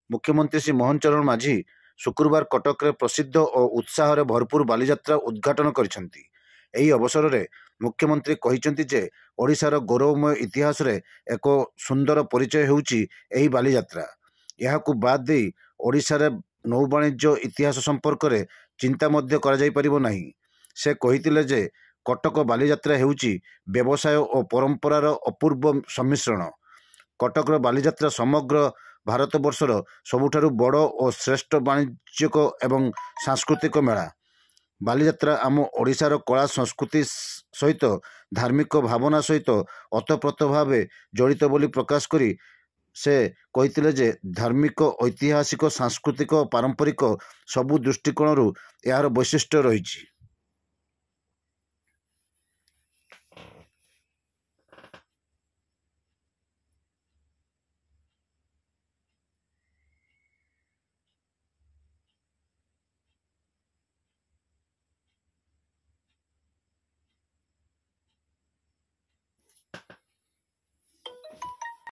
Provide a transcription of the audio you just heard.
मुख्यमंत्री श्री मोहन चरण माझी शुक्रवार कटक रे प्रसिद्ध और उत्साह रे भरपूर बालीजात्रा उद्घाटन करिसेंती। एही अवसर रे मुख्यमंत्री कहिसेंती जे ओडिशार गौरवमय इतिहास रे एक सुंदर परिचय हेउची एही बालीजात्रा। याकू बाद देई ओडिशा रे नौवाणिज्य इतिहास संपर्क रे चिंता मध्य करा जाई परिबो नाही। से कहितिले जे कटक बालीजात्रा हेउची व्यवसाय और परंपरार अपूर्व सम्मिश्रण। कटकर बालीजात्रा समग्र भारतवर्षर सबुठारु बड़ और श्रेष्ठ वाणिज्यिक एवं सांस्कृतिक मेला। बालीजात्रा आम ओडिशार कला संस्कृति सहित धार्मिक भावना सहित अतप्रोत भाव जड़ित बोली प्रकाश करी से कहितिले जे धार्मिक ऐतिहासिक सांस्कृतिक पारंपरिक सबु दृष्टिकोण यार वैशिष्ट्य रही।